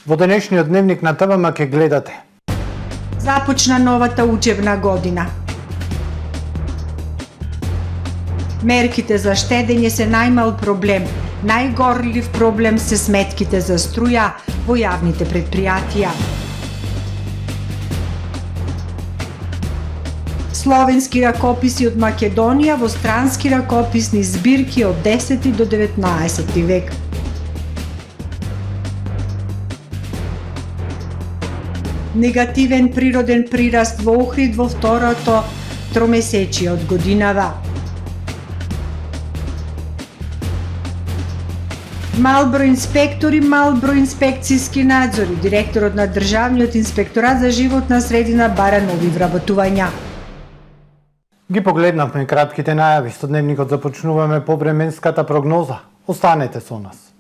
Во денешниот дневник на ТВМ ќе гледате. Започна новата учебна година. Мерките за штедење се најмал проблем. Најгорлив проблем се сметките за струја во јавните предпријатија. Словенски ракописи од Македонија во странски ракописни збирки од 10 до 19 век. Негативен природен прираст во Охрид во второто тромесечие од годинава. Мал број инспектори, мал број инспекцијски надзори. Директорот на Државниот инспекторат за животна средина бара нови вработувања. Ги погледнавме кратките најави, со дневникот започнуваме по временската прогноза. Останете со нас.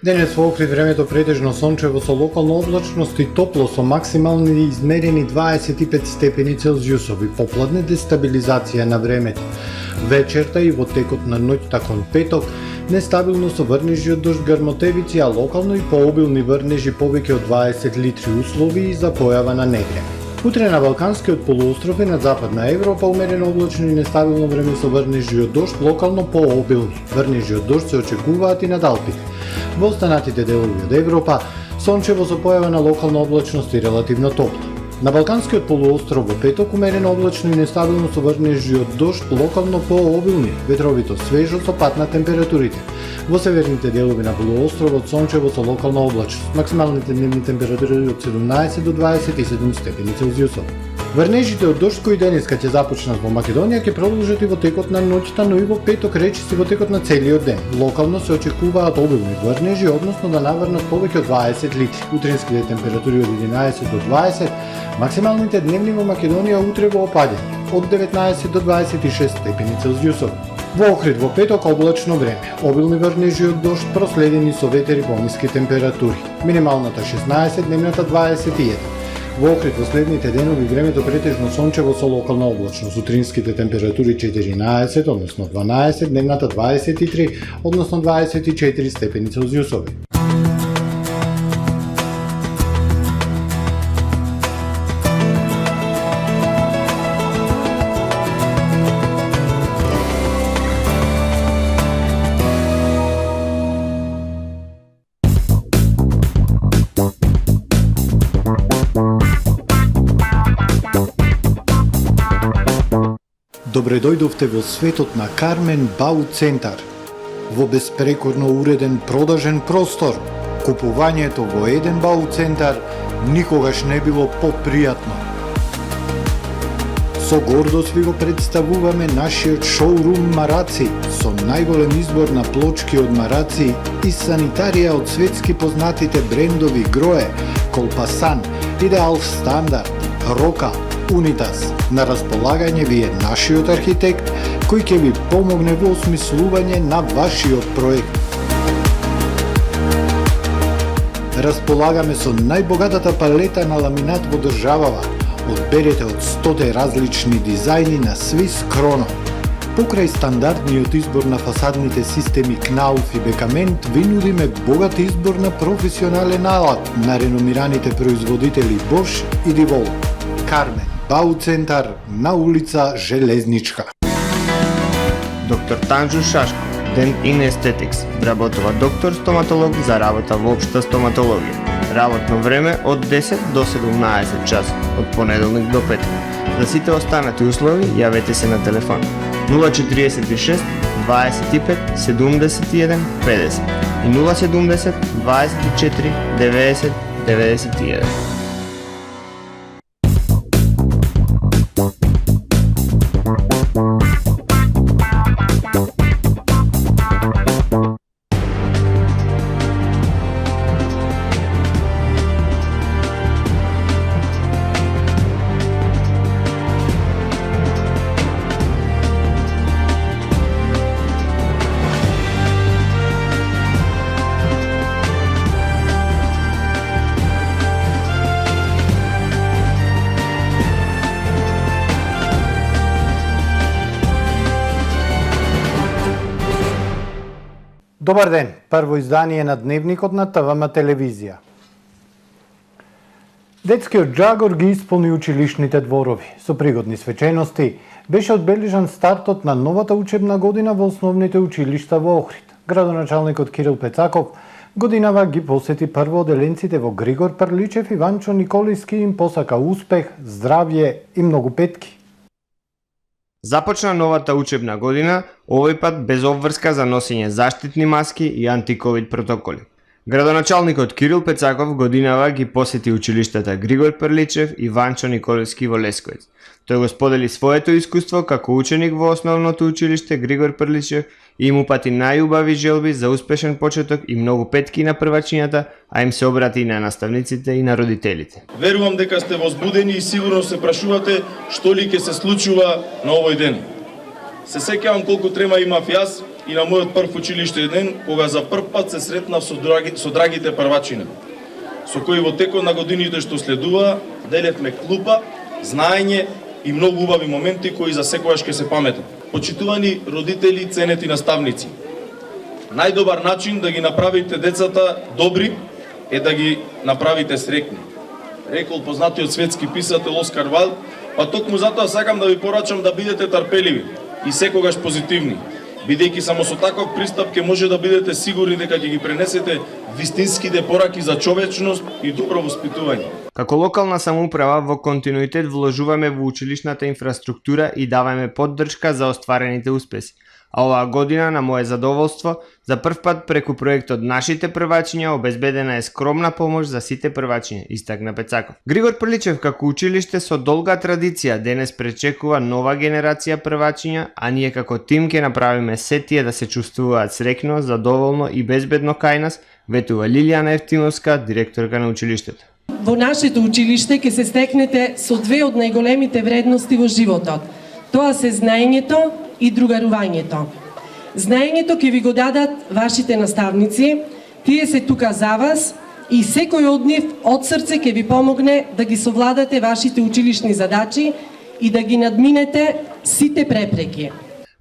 Денес во Охрид времето претежно сончево со локална облачност и топло со максимални измерени 25 степени Целзиусови. Попладне дестабилизација на времето. Вечерта и во текот на ноќта кон петок нестабилно со врнежи од дожд грмотевици, а локално и пообилни врнежи повеќе од 20 литри услови за појава на невреме. Утре на Балканскиот полуостров и на Западна Европа умерено облачно и нестабилно време со врнежи од дожд, локално пообилни. Врнежи од дожд се очекуваат и над Алпите. Во останатите делови од Европа, сончево со појава на локална облачност и релативно топло. На Балканскиот полуостров во петок умерено облачно и нестабилно со врнежи од дожд, локално пообилни, ветровито свежо со пад на температурите. Во северните делови на полуостровот сончево со локална облачност, максималните дневни температури од 17 до 27 степени Целзиусови. Врнежите од дожд кои денеска ќе започнат во Македонија ќе продолжат и во текот на ноќта, но и во петок речиси во текот на целиот ден. Локално се очекуваат обилни врнежи, односно да наврнат повеќе од 20 литри. Утринските температури од 11 до 20, максималните дневни во Македонија утре во опаѓање, од 19 до 26 степени Целзиусови. Во Охрид во петок облачно време, обилни врнежи од дожд проследени со ветер и помиски температури. Минималната 16, дневната 21. Во Охрид во следните денови времето претежно сончево со локална облачност. Утринските температури 14, односно 12, дневната 23, односно 24 степени Целзиусови. Добре дојдовте во светот на Кармен Бау Центар. Во беспрекорно уреден продажен простор, купувањето во еден Бау Центар никогаш не било попријатно. Со гордост ви го представуваме нашиот шоурум Мараци, со најголем избор на плочки од Мараци и санитарија од светски познатите брендови Грое, Колпасан, Идеал Стандард, Рока, Унитас. На располагање ви е нашиот архитект, кој ќе ви помогне во осмислување на вашиот проект. Располагаме со најбогатата палета на ламинат во државава. Одберете од 100 различни дизајни на Swiss Chrono. Покрај стандардниот избор на фасадните системи Knauf и Бекамент, ви нудиме богат избор на професионален алат на реномираните производители Bosch и Divol. Кармен Бау Центар на улица Железничка. Доктор Танжу Шашко, Dent in Aesthetics, вработува доктор стоматолог за работа во општа стоматологија. Работно време од 10 до 17 часа, од понеделник до петок. За сите останати услови јавете се на телефон 046 25 71 50 и 070 24 90 91. Добар ден, прво издание на Дневникот на ТВМ телевизија. Детскиот джагор ги исполни училишните дворови. Со пригодни свечености беше одбележан стартот на новата учебна година во основните училишта во Охрид. Градоначалникот Кирил Пецаков годинава ги посети првооделенците во Григор Прличев и Ванчо Николиски и им посака успех, здравје и многу петки. Започна новата учебна година, овој пат без обврска за носење заштитни маски и антиковид протоколи. Градоначалникот Кирил Пецаков годинава ги посети училиштата Григор Прличев и Ванчо Николиски во Лесковец. Тој го сподели своето искуство како ученик во основното училиште Григор Прличев и им упати најубави желби за успешен почеток и многу петки на првачињата, а им се обрати и на наставниците и на родителите. Верувам дека сте возбудени и сигурно се прашувате што ли ќе се случува на овој ден. Се сеќавам колку трема имав јас и на мојот прв училиштен ден, кога за прв пат се сретнав со драгите првачини, со кои во текот на годините што следува делевме клупа, знаење и многу убави моменти кои за секогаш ќе се паметат. Почитувани родители, ценети наставници, најдобар начин да ги направите децата добри е да ги направите среќни. Рекол познатиот светски писател Оскар Вайлд, па токму затоа сакам да ви порачам да бидете трпеливи и секогаш позитивни. Бидејќи само со таков пристап ќе може да бидете сигурни дека ќе ги пренесете вистинските пораки за човечност и добро воспитување. Како локална самоуправа во континуитет вложуваме во училишната инфраструктура и даваме поддршка за остварените успеси. А оваа година, на моје задоволство, за прв пат преку проектот Нашите првачиња обезбедена е скромна помош за сите првачиња, истакна Пецаков. Григор Прличев како училиште со долга традиција денес пречекува нова генерација првачиња, а ние како тим ќе направиме се тие да се чувствуваат среќно, задоволно и безбедно кај нас, ветува Лилијана Евтимовска, директорка на училиштето. Во нашето училиште ќе се стекнете со две од најголемите вредности во животот. Тоа се знаењето и другарувањето. Знаењето ќе ви го дадат вашите наставници, тие се тука за вас и секој од нив од срце ќе ви помогне да ги совладате вашите училишни задачи и да ги надминете сите препреки.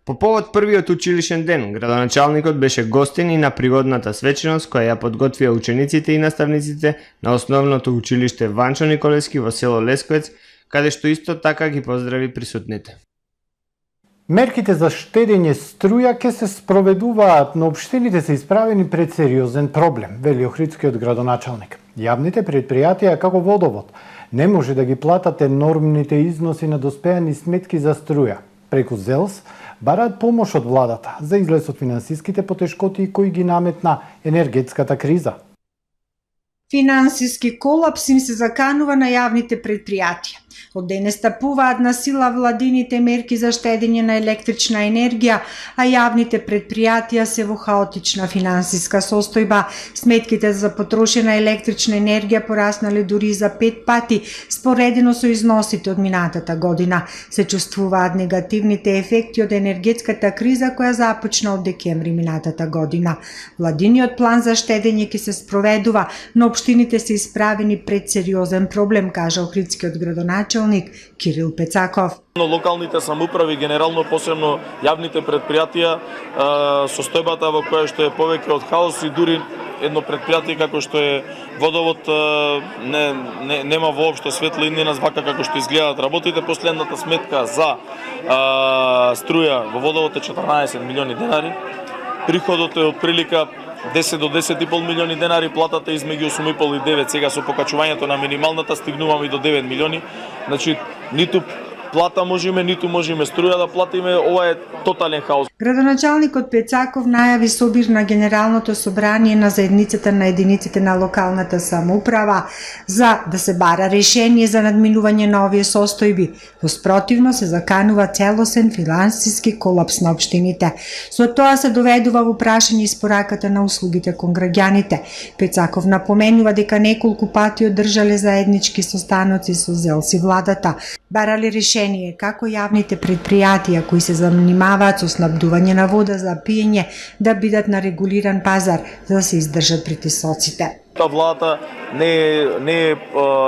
По повод првиот училишен ден, градоначалникот беше гостин и на пригодната свеченост која ја подготвија учениците и наставниците на основното училиште Ванчо Николиски во село Лесковец, каде што исто така ги поздрави присутните. Мерките за штедење струја ќе се спроведуваат, но општините се исправени пред сериозен проблем, вели охридскиот градоначалник. Јавните предпријатија како водовод не може да ги платат енормните износи на доспеани сметки за струја. Преку ЗЕЛС бараат помош од владата за излез од финансиските потешкоти кои ги наметна енергетската криза. Финансиски колапс им се заканува на јавните предпријатија. Од денес стапуваат на сила владините мерки за штедење на електрична енергија, а јавните предпријатија се во хаотична финансиска состојба. Сметките за потрошена електрична енергија пораснале дури за 5 пати, споредено со износите од минатата година. Се чувствуваат негативните ефекти од енергетската криза која започна од декември минатата година. Владиниот план за штедење ќе се спроведува, но општините се исправени пред сериозен проблем, кажа охридскиот градоначалник Кирил Пецаков. Локалните самоуправи, генерално посебно јавните предпријатија, состојбата во која што е повеќе од хаос и дури едно предпријатие како што е водовод нема воопшто светла иднина вака како што изгледаат работите. Последната сметка за струја во водовод е 14 милиони денари. Приходот е од прилика 10 до 10,5 милиони денари, платата измеѓу 8,5 и 9, сега со покачувањето на минималната стигнуваме и до 9 милиони. Значи, ниту плата можеме, ниту можеме струја да платиме, ова е тотален хаос. Градоначалникот Пецаков најави собир на Генералното собрание на заедницата на единиците на локалната самоуправа за да се бара решение за надминување на овие состојби. Во спротивно се заканува целосен финансиски колапс на општините. Со тоа се доведува во прашање испораката на услугите кон граѓаните. Пецаков напоменува дека неколку пати одржале заеднички состаноци со ЗЕЛС и владата. Барале решение како јавните предпријатија кои се занимаваат со снабдување на вода за пиење да бидат на регулиран пазар за да се издржат притисоците. Та владата не е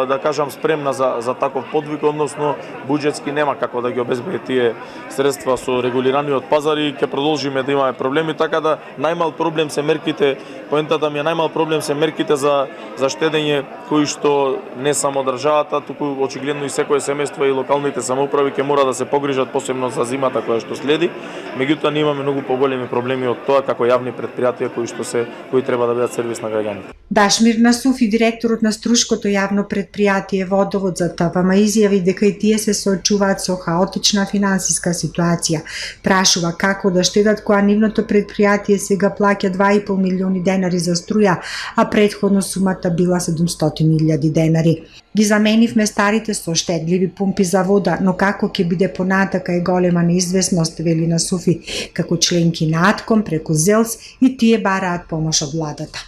да кажам спремна за таков подвиг, односно буџетски нема како да ги обезбеди тие средства со регулираниот пазар и ќе продолжиме да имаме проблеми, така да најмал проблем се мерките, поентата ми е најмал проблем се мерките за штедење кои што не само државата, туку очигледно и секое семејство и локалните самоуправи ќе мора да се погрижат посебно за зимата која што следи. Меѓутоа ние имаме многу поголеми проблеми од тоа како јавни претпријатија кои треба да бидат сервис на граѓаните. Дашмир Насуфи, директорот на Струшкото јавно предпријатие Водовод за ТПМ, изјави дека и тие се соочуваат со хаотична финансиска ситуација. Прашува како да штедат кога нивното предпријатие сега плаќа 2,5 милиони денари за струја, а претходно сумата била 700.000 денари. Ги заменивме старите со штедливи пумпи за вода, но како ќе биде понатака е голема неизвестност, вели Насуфи, како членки на АТКОМ преку ЗЕЛС и тие бараат помош од владата.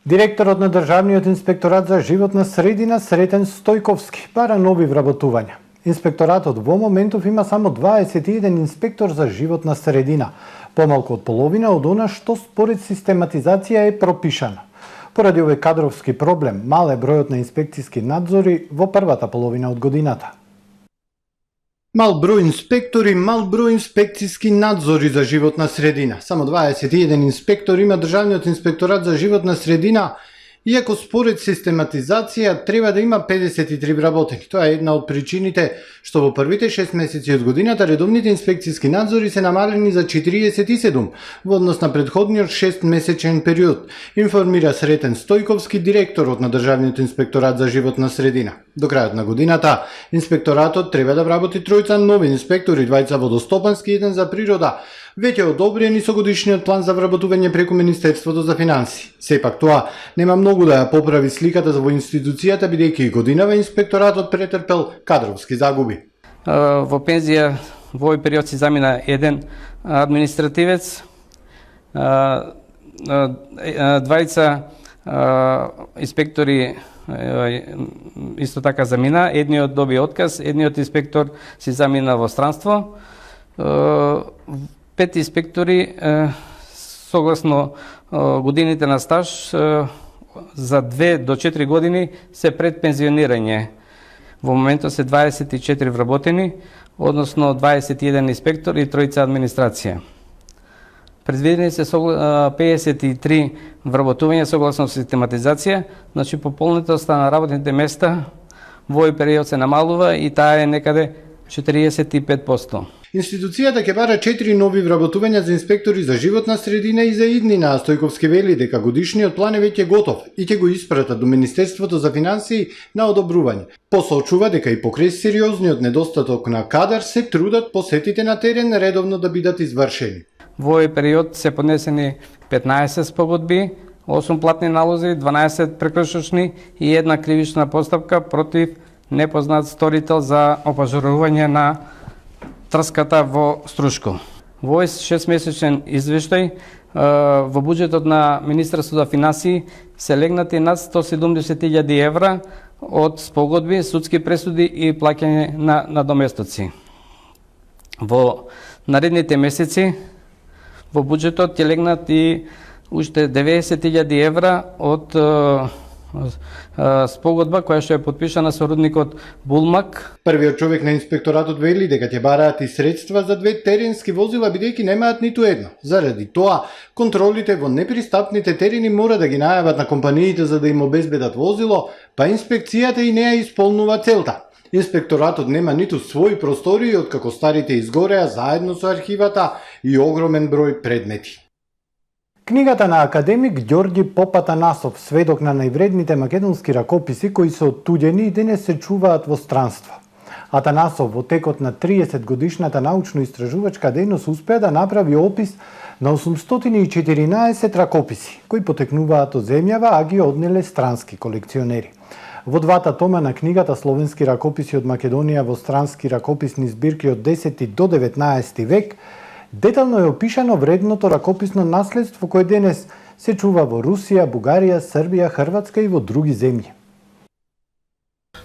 Директорот на Државниот инспекторат за животна средина Сретен Стојковски бара нови вработувања. Инспекторатот во моментов има само 21 инспектор за животна средина, помалку од половина од она што според систематизација е пропишано. Поради овој кадровски проблем, мал е бројот на инспекциски надзори во првата половина од годината. Мал број инспектори, мал број инспекциски надзори за животна средина. Само 21 инспектори има Државниот инспекторат за животна средина, иако според систематизација треба да има 53 вработени. Тоа е една од причините што во првите 6 месеци од годината редовните инспекциски надзори се намалени за 47 во однос на претходниот 6-месечен период, информира Сретен Стојковски, директорот на Државниот инспекторат за животна средина. До крајот на годината, инспекторатот треба да вработи тројца нови инспектори, двајца водостопански и еден за природа, веќе одобрени со годишниот план за вработување преку Министерството за финансии. Сепак тоа нема многу да ја поправи сликата во институцијата, бидејќи годинава инспекторатот претрпел кадровски загуби. Во пензија во овој период се замина еден административец, двајца инспектори исто така замина, едниот доби отказ, едниот инспектор се замина во странство. 5 инспектори согласно годините на стаж за 2 до 4 години се пред пензионирање. Во моментот се 24 вработени, односно 21 инспектор и 3 администрација. Предвидени се 53 вработувања согласно систематизација, значи пополнетоста на работните места во овој период се намалува и таа е некаде 45%. Институцијата ќе бара 4 нови вработувања за инспектори за животна средина и за иднина, а Стојковски вели дека годишниот план е веќе готов и ќе го испратат до Министерството за финансии на одобрување. Посочува дека и покрај сериозниот недостаток на кадар се трудат посетите на терен редовно да бидат извршени. Во овој период се поднесени 15 спогодби, 8 платни налози, 12 прекршочни и една кривична постапка против непознат сторител за опожарување на трската во Струшко. Во овој 6-месечен извештај во буџетот на Министерството за финансии се легнати над 170.000 евра од спогодби, судски пресуди и плаќање на надоместоци. Во наредните месеци во буџетот ќе легнат и уште 90.000 евра од спогодба која што е подпишана со рудникот Булмак. Првиот човек на инспекторатот вели дека ќе бараат и средства за 2 теренски возила, бидејќи немаат ниту едно. Заради тоа, контролите во непристапните терени мора да ги најават на компаниите за да им обезбедат возило, па инспекцијата и не ја исполнува целта. Инспекторатот нема ниту своји простории, откако старите изгореа заедно со архивата и огромен број предмети. Книгата на академик Ѓорѓи Попатанасов, сведок на највредните македонски ракописи кои се оттуѓени и денес се чуваат во странство. Атанасов во текот на 30 годишната научно-истражувачка дејност успеа да направи опис на 814 ракописи, кои потекнуваат од земјава, а ги однеле странски колекционери. Во двата тома на книгата Словенски ракописи од Македонија во странски ракописни збирки од 10 до 19 век, детално е опишано вредното ракописно наследство кое денес се чува во Русија, Бугарија, Србија, Хрватска и во други земји.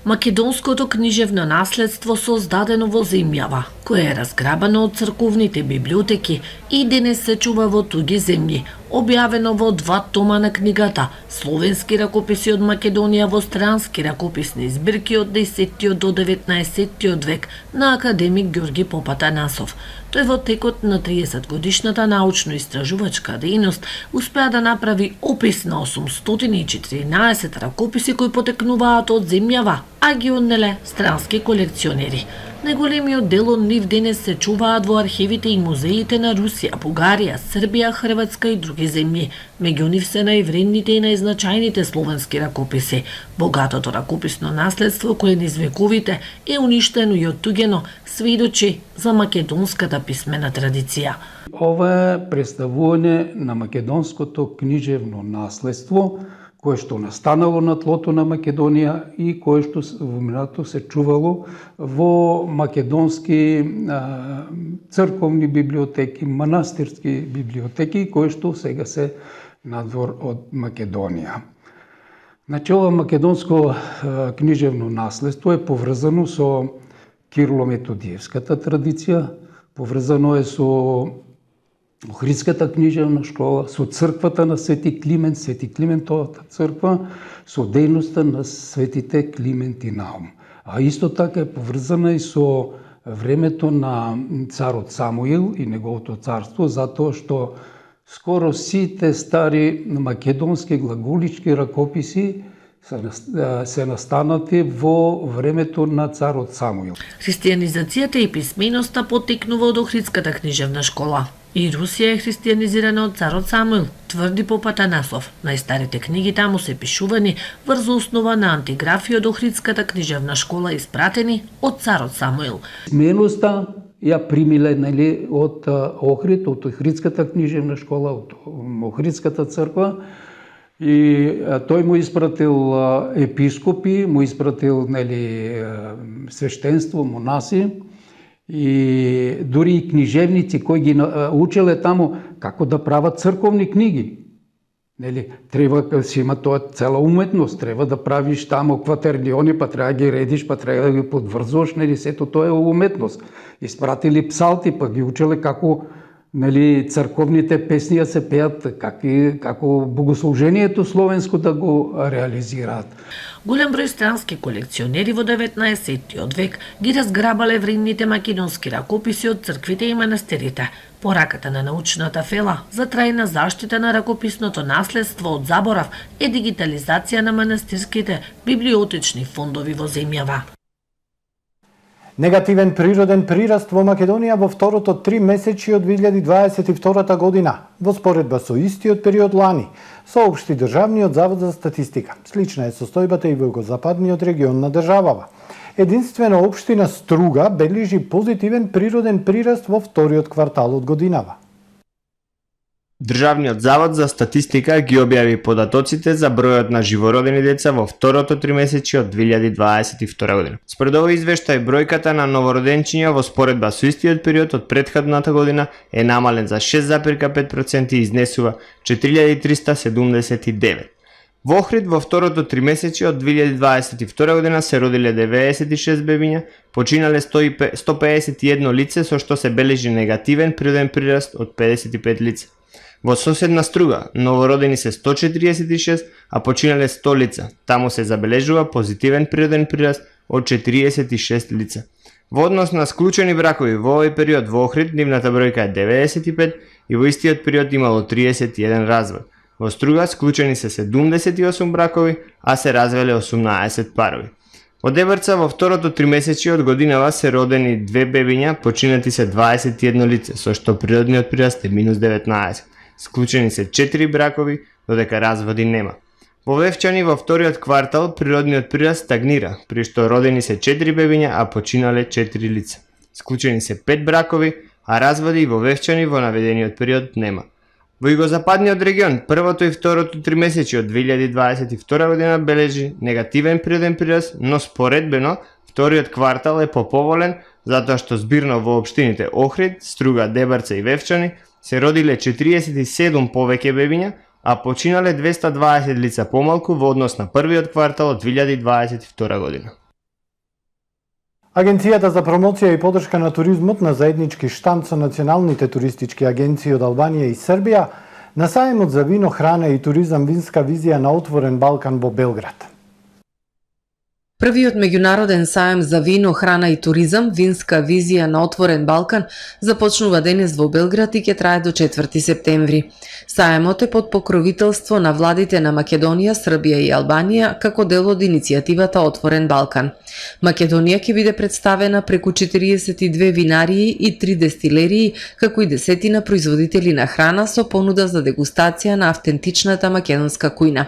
Македонското книжевно наследство создадено во земјава, кое е разграбано од црковните библиотеки и денес се чува во туги земји, објавено во 2 тома на книгата Словенски ракописи од Македонија во странски ракописни збирки од 10 до 19 век на академик Ѓорги Попатанасов. Тој во текот на 30 годишната научно-истражувачка дејност успеа да направи опис на 814 ракописи кои потекнуваат од земјава, а ги однеле странски колекционери. Најголемиот дел од нив денес се чуваат во архивите и музеите на Русија, Бугарија, Србија, Хрватска и други земји. Меѓу нив се највредните и најзначајните словенски ракописи. Богатото ракописно наследство кое низ вековите е уништено и оттугено сведочи за македонската писмена традиција. Ова е представување на македонското книжевно наследство, кое што настанало на тлото на Македонија и кое што во минатото се чувало во македонски црковни библиотеки, манастирски библиотеки, кои што сега се надвор од Македонија. Значи, ова македонско книжевно наследство е поврзано со Кирло-Методиевската традиција, поврзано е со Охридската книжевна школа, со црквата на Свети Климент, Свети Климентовата црква, со дејноста на светите Климент и Наум. А исто така е поврзана и со времето на царот Самуил и неговото царство, затоа што скоро сите стари македонски глаголички ракописи се настанати во времето на царот Самуил. Христијанизацијата и писменоста потекнува од Охридската книжевна школа. И Русија е христијанизирана од царот Самуил, тврди Попатанасов. Најстарите книги таму се пишувани врз основа на антиграфи од Охридската книжевна школа испратени од царот Самуил. Писменоста ја примиле од Охрид, од Охридската книжевна школа, од Охридската црква, и тој му испратил епископи, му испратил свештенство, монаси, и дури и книжевници кои ги учеле таму како да прават црковни книги. Треба да си има тоа цела уметност, треба да правиш таму кватерниони, па треба да ги редиш, па треба да ги подврзуваш, сето тоа е уметност. Испратили псалти, па ги учеле како црковните песни се пеат, како богослужението словенско да го реализираат. Голем број странски колекционери во 19 век ги разграбале вредните македонски ракописи од црквите и манастирите. Пораката на научната фела за трајна заштита на ракописното наследство од заборав е дигитализација на манастирските библиотечни фондови во земјава. Негативен природен прираст во Македонија во второто 3 месечи од 2022 година, во споредба со истиот период лани, соопшти Државниот завод за статистика. Слична е состојбата и во югозападниот регион на државава. Единствено општина Струга бележи позитивен природен прираст во вториот квартал од годинава. Државниот завод за статистика ги објави податоците за бројот на живородени деца во второто тримесечие од 2022 година. Според овој извештај, бројката на новороденчиња во споредба со истиот период од претходната година е намален за 6,5% и изнесува 4379. Во Охрид во второто тримесечие од 2022 година се родиле 96 бебиња, починале 151 лице, со што се бележи негативен природен прираст од 55 лица. Во соседна Струга, новородени се 146, а починале 100 лица. Таму се забележува позитивен природен прираст од 46 лица. Во однос на склучени бракови во овој период во Охрид, нивната бројка е 95 и во истиот период имало 31 развод. Во Струга склучени се 78 бракови, а се развеле 18 парови. Од Дебрца во второто тримесечие од годинава се родени 2 бебиња, починати се 21 лице, со што природниот прираст е минус 19. Склучени се 4 бракови, додека разводи нема. Во Вевчани во вториот квартал природниот прираст стагнира, при што родени се 4 бебиња, а починале 4 лица. Склучени се 5 бракови, а разводи во Вевчани во наведениот период нема. Во југозападниот регион, првото и второто тримесечие од 2022 година бележи негативен природен прираст, но споредбено вториот квартал е поповолен, затоа што збирно во општините Охрид, Струга, Дебрца и Вевчани се родиле 47 повеќе бебиња, а починале 220 лица помалку во однос на првиот квартал од 2022 година. Агенцијата за промоција и поддршка на туризмот на заеднички штанд со националните туристички агенции од Албанија и Србија на сајмот за вино, храна и туризам Винска визија на отворен Балкан во Белград. Првиот меѓународен саем за вино, храна и туризам, Винска визија на отворен Балкан, започнува денес во Белград и ќе трае до 4 септември. Саемот е под покровителство на владите на Македонија, Србија и Албанија како дел од иницијативата Отворен Балкан. Македонија ќе биде представена преку 42 винарии и 3 дестилерии, како и десетина производители на храна со понуда за дегустација на автентичната македонска кујна.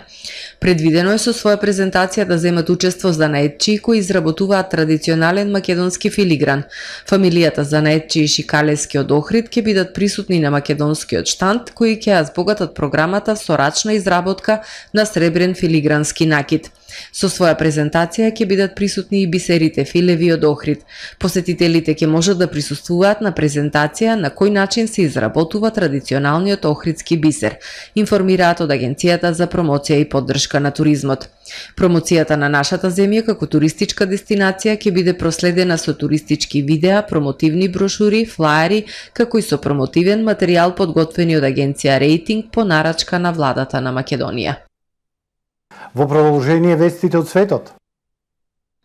Предвидено е со своја презентација да земат учество занаетчии кои изработуваат традиционален македонски филигран. Фамилијата занаетчии Шикалески од Охрид ќе бидат присутни на македонскиот штанд, кои ќе ја збогатат програмата со рачна изработка на сребрен филигрански накид. Со своја презентација ќе бидат присутни и бисерите филеви од Охрид. Посетителите ќе можат да присуствуваат на презентација на кој начин се изработува традиционалниот охридски бисер, информираат од Агенцијата за промоција и поддршка на туризмот. Промоцијата на нашата земја како туристичка дестинација ќе биде проследена со туристички видеа, промотивни брошури, флаери, како и со промотивен материјал подготвени од агенција Рейтинг по нарачка на владата на Македонија. Во продолжение вестите од светот.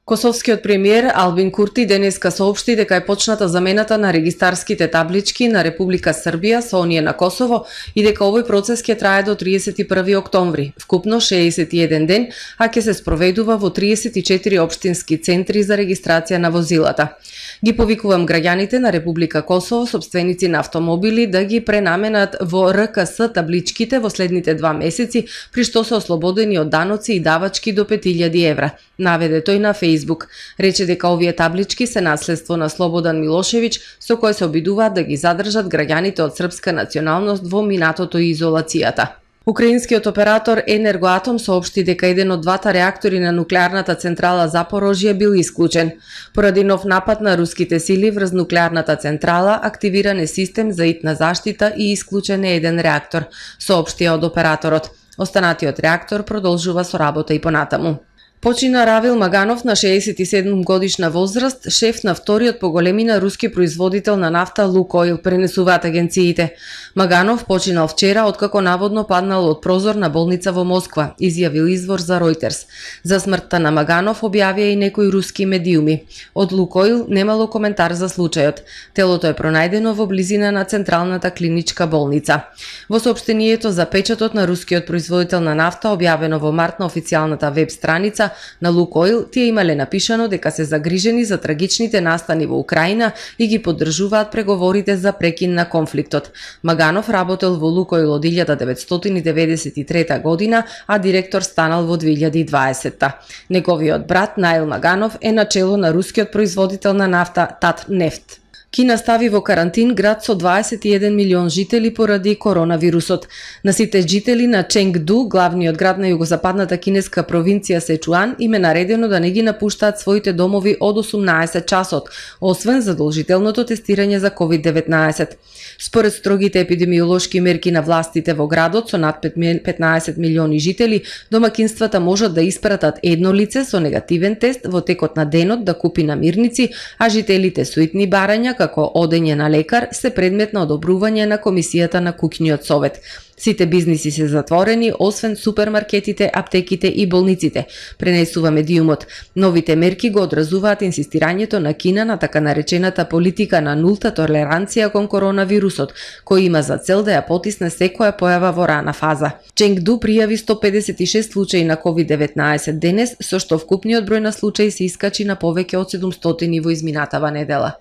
Косовскиот премиер Албин Курти денеска соопшти дека е почната замената на регистарските таблички на Република Србија со оние на Косово и дека овој процес ќе трае до 31 октомври, вкупно 61 ден, а ќе се спроведува во 34 општински центри за регистрација на возилата. Ги повикувам граѓаните на Република Косово, собственици на автомобили, да ги пренаменат во РКС табличките во следните 2 месеци, при што се ослободени од даноци и давачки до 5000 евра. Наведе тој на Фејсбук. Рече дека овие таблички се наследство на Слободан Милошевиќ, со кој се обидуваат да ги задржат граѓаните од српска националност во минатото и изолацијата. Украинскиот оператор Енергоатом соопшти дека еден од двата реактори на нуклеарната централа Запорожје бил исклучен. Поради нов напад на руските сили врз нуклеарната централа, активиран е систем за итна заштита и исклучен е еден реактор, соопштија од операторот. Останатиот реактор продолжува со работа и понатаму. Почина Равил Маганов на 67 годишна возраст, шеф на вториот по големина руски производител на нафта Лукойл, пренесуваат агенциите. Маганов починал вчера откако наводно паднал од прозор на болница во Москва, изјавил извор за Reuters. За смртта на Маганов објавија и некои руски медиуми. Од Лукойл немало коментар за случајот. Телото е пронајдено во близина на Централната клиничка болница. Во соопштението за печатот на рускиот производител на нафта, објавено во март на официјалната веб страница на Лукойл, тие имале напишано дека се загрижени за трагичните настани во Украина и ги поддржуваат преговорите за прекин на конфликтот. Маганов работел во Лукойл од 1993 година, а директор станал во 2020. Неговиот брат Наил Маганов е начело на рускиот производител на нафта Татнефт. Кина стави во карантин град со 21 милион жители поради коронавирусот. На сите жители на Ченгду, главниот град на југозападната кинеска провинција Сечуан, им е наредено да не ги напуштаат своите домови од 18 часот, освен задолжителното тестирање за COVID-19. Според строгите епидемиолошки мерки на властите во градот со над 15 милиони жители, домакинствата можат да испратат едно лице со негативен тест во текот на денот да купи намирници, а жителите со итни барања како одење на лекар се предмет на одобрување на Комисијата на куќниот совет. Сите бизниси се затворени, освен супермаркетите, аптеките и болниците, пренесува медиумот. Новите мерки го одразуваат инсистирањето на Кина на така наречената политика на нулта толеранција кон коронавирусот, кој има за цел да ја потисне секоја појава во рана фаза. Ченгду пријави 156 случаи на COVID-19 денес, со што вкупниот број на случаи се искачи на повеќе од 700 во изминатава недела.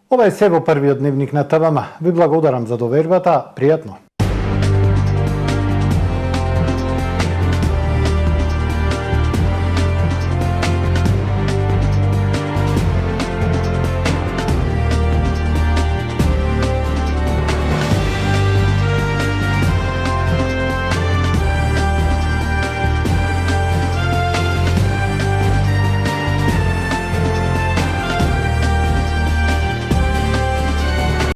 Ова е се во првиот дневник на ТВМ. Ви благодарам за довербата. Пријатно.